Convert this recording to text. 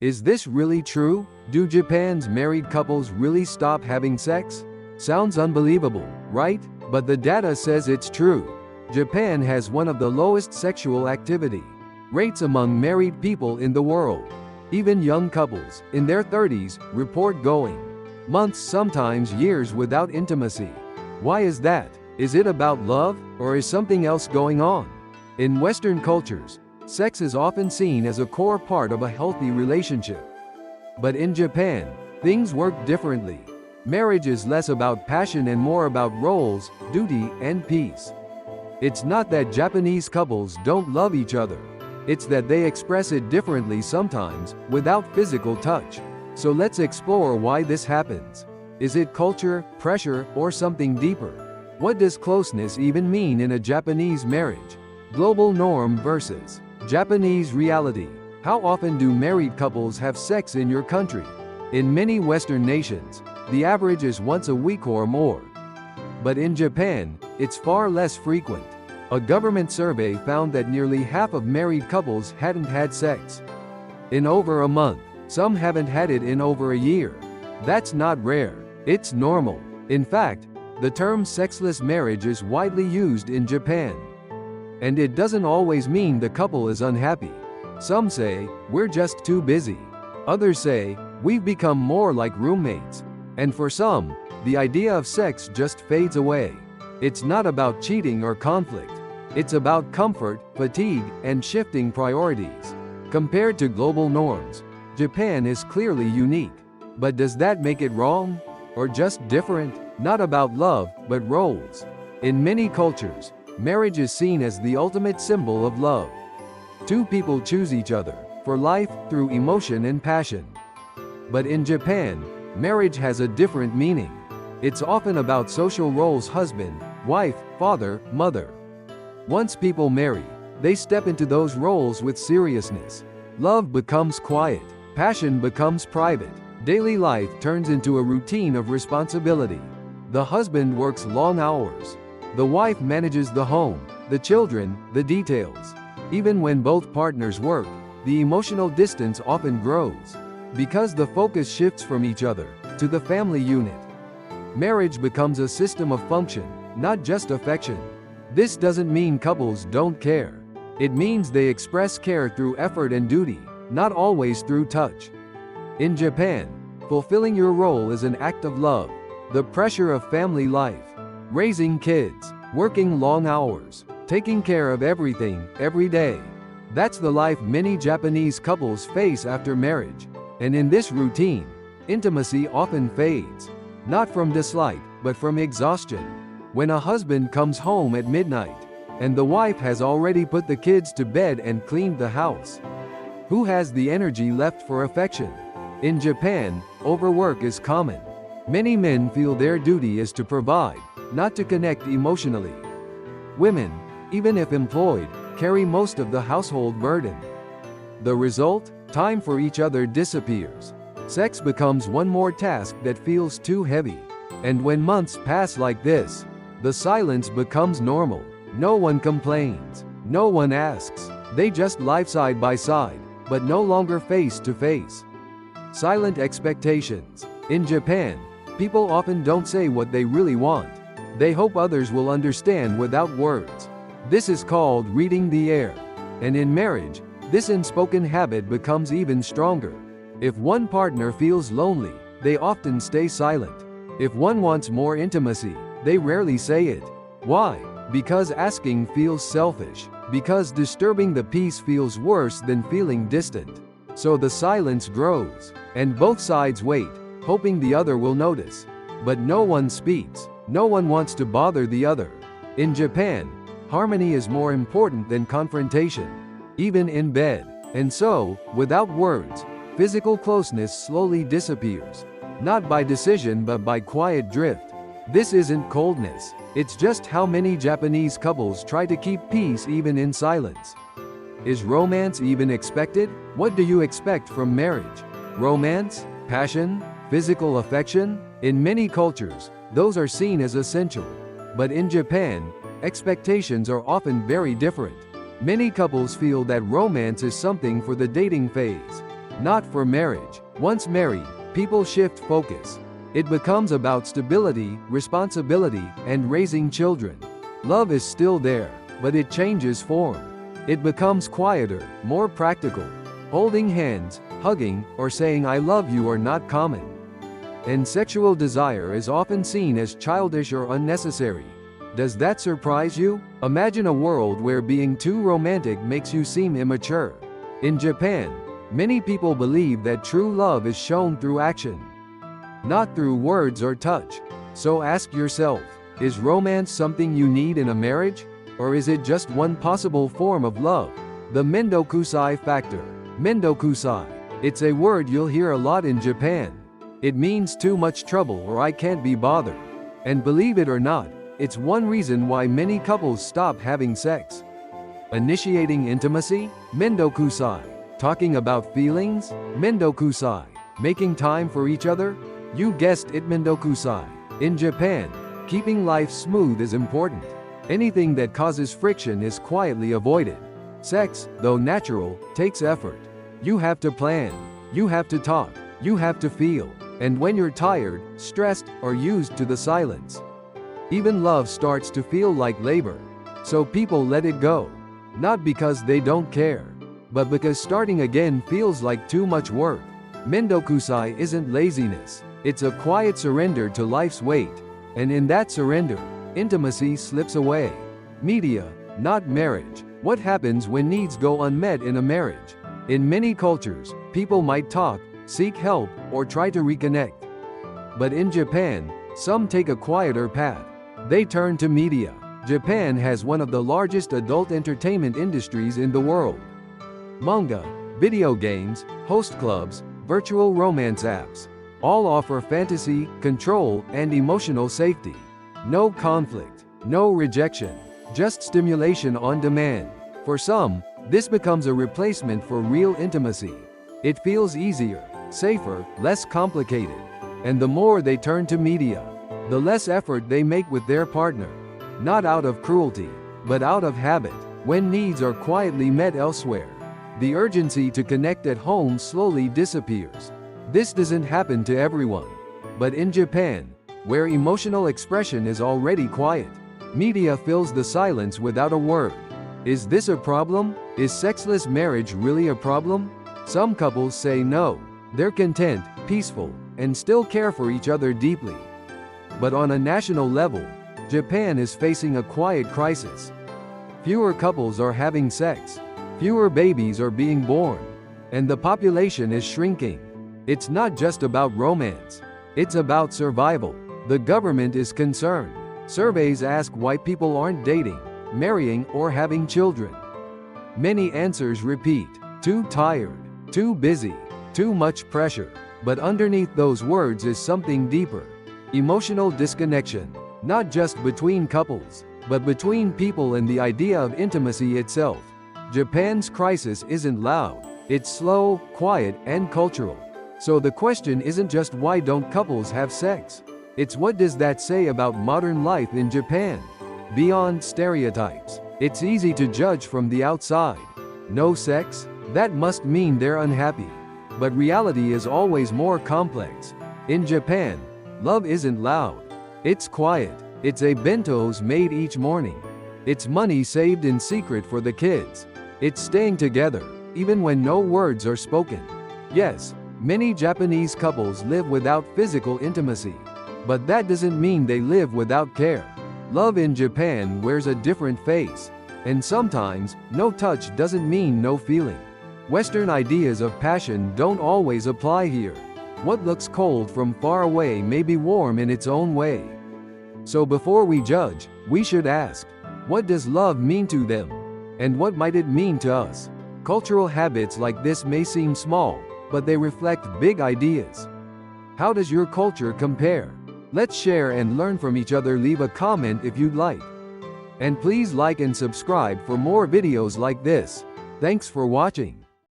Is this really true? Do Japan's married couples really stop having sex? Sounds unbelievable, right? But the data says it's true. Japan has one of the lowest sexual activity rates among married people in the world. Even young couples, in their 30s, report going months, sometimes years without intimacy. Why is that? Is it about love, or is something else going on? In Western cultures, sex is often seen as a core part of a healthy relationship. But in Japan, things work differently. Marriage is less about passion and more about roles, duty, and peace. It's not that Japanese couples don't love each other. It's that they express it differently, sometimes, without physical touch. So let's explore why this happens. Is it culture, pressure, or something deeper? What does closeness even mean in a Japanese marriage? Global norm versus Japanese reality. How often do married couples have sex in your country? In many Western nations, the average is once a week or more. But in Japan, it's far less frequent. A government survey found that nearly half of married couples hadn't had sex in over a month. Some haven't had it in over a year. That's not rare. It's normal. In fact, the term sexless marriage is widely used in Japan. And it doesn't always mean the couple is unhappy. Some say, we're just too busy. Others say, we've become more like roommates. And for some, the idea of sex just fades away. It's not about cheating or conflict. It's about comfort, fatigue, and shifting priorities. Compared to global norms, Japan is clearly unique. But does that make it wrong? Or just different? Not about love, but roles. In many cultures, marriage is seen as the ultimate symbol of love. Two people choose each other for life through emotion and passion. But in Japan, marriage has a different meaning. It's often about social roles: husband, wife, father, mother. Once people marry, they step into those roles with seriousness. Love becomes quiet, passion becomes private, daily life turns into a routine of responsibility. The husband works long hours. The wife manages the home, the children, the details. Even when both partners work, the emotional distance often grows, because the focus shifts from each other to the family unit. Marriage becomes a system of function, not just affection. This doesn't mean couples don't care. It means they express care through effort and duty, not always through touch. In Japan, fulfilling your role is an act of love. The pressure of family life, raising kids, working long hours, taking care of everything, every day. That's the life many Japanese couples face after marriage. And in this routine, intimacy often fades. Not from dislike, but from exhaustion. When a husband comes home at midnight, and the wife has already put the kids to bed and cleaned the house, who has the energy left for affection? In Japan, overwork is common. Many men feel their duty is to provide, not to connect emotionally. Women, even if employed, carry most of the household burden. The result? Time for each other disappears. Sex becomes one more task that feels too heavy. And when months pass like this, the silence becomes normal. No one complains. No one asks. They just live side by side, but no longer face to face. Silent expectations. In Japan, people often don't say what they really want. They hope others will understand without words. This is called reading the air. And in marriage, this unspoken habit becomes even stronger. If one partner feels lonely, they often stay silent. If one wants more intimacy, they rarely say it. Why? Because asking feels selfish. Because disturbing the peace feels worse than feeling distant. So the silence grows, and both sides wait, hoping the other will notice. But no one speaks. No one wants to bother the other. In Japan, harmony is more important than confrontation, even in bed. And so, without words, physical closeness slowly disappears. Not by decision but by quiet drift. This isn't coldness. It's just how many Japanese couples try to keep peace even in silence. Is romance even expected? What do you expect from marriage? Romance? Passion? Physical affection? In many cultures, those are seen as essential. But in Japan, expectations are often very different. Many couples feel that romance is something for the dating phase, not for marriage. Once married, people shift focus. It becomes about stability, responsibility, and raising children. Love is still there, but it changes form. It becomes quieter, more practical. Holding hands, hugging, or saying I love you are not common. And sexual desire is often seen as childish or unnecessary. Does that surprise you? Imagine a world where being too romantic makes you seem immature. In Japan, many people believe that true love is shown through action, not through words or touch. So ask yourself, is romance something you need in a marriage? Or is it just one possible form of love? The Mendokusai factor. Mendokusai. It's a word you'll hear a lot in Japan. It means too much trouble or I can't be bothered. And believe it or not, it's one reason why many couples stop having sex. Initiating intimacy? Mendokusai. Talking about feelings? Mendokusai. Making time for each other? You guessed it, Mendokusai. In Japan, keeping life smooth is important. Anything that causes friction is quietly avoided. Sex, though natural, takes effort. You have to plan. You have to talk. You have to feel. And when you're tired, stressed, or used to the silence, even love starts to feel like labor. So people let it go. Not because they don't care, but because starting again feels like too much work. Mendokusai isn't laziness. It's a quiet surrender to life's weight. And in that surrender, intimacy slips away. Media, not marriage. What happens when needs go unmet in a marriage? In many cultures, people might talk, seek help, or try to reconnect. But in Japan, some take a quieter path. They turn to media. Japan has one of the largest adult entertainment industries in the world. Manga, video games, host clubs, virtual romance apps, all offer fantasy, control, and emotional safety. No conflict, no rejection, just stimulation on demand. For some, this becomes a replacement for real intimacy. It feels easier, safer, less complicated. And the more they turn to media, the less effort they make with their partner. Not out of cruelty, but out of habit. When needs are quietly met elsewhere, the urgency to connect at home slowly disappears. This doesn't happen to everyone. But in Japan, where emotional expression is already quiet, media fills the silence without a word. Is this a problem? Is sexless marriage really a problem? Some couples say no. They're content, peaceful, and still care for each other deeply. But on a national level, Japan is facing a quiet crisis. Fewer couples are having sex. Fewer babies are being born. And the population is shrinking. It's not just about romance. It's about survival. The government is concerned. Surveys ask why people aren't dating, marrying, or having children. Many answers repeat: too tired, too busy, too much pressure. But underneath those words is something deeper. Emotional disconnection. Not just between couples, but between people and the idea of intimacy itself. Japan's crisis isn't loud. It's slow, quiet, and cultural. So the question isn't just why don't couples have sex? It's what does that say about modern life in Japan? Beyond stereotypes. It's easy to judge from the outside. No sex? That must mean they're unhappy. But reality is always more complex. In Japan, love isn't loud. It's quiet. It's a bentos made each morning. It's money saved in secret for the kids. It's staying together, even when no words are spoken. Yes, many Japanese couples live without physical intimacy. But that doesn't mean they live without care. Love in Japan wears a different face. And sometimes, no touch doesn't mean no feeling. Western ideas of passion don't always apply here. What looks cold from far away may be warm in its own way. So before we judge, we should ask, what does love mean to them? And what might it mean to us? Cultural habits like this may seem small, but they reflect big ideas. How does your culture compare? Let's share and learn from each other. Leave a comment if you'd like. And please like and subscribe for more videos like this. Thanks for watching.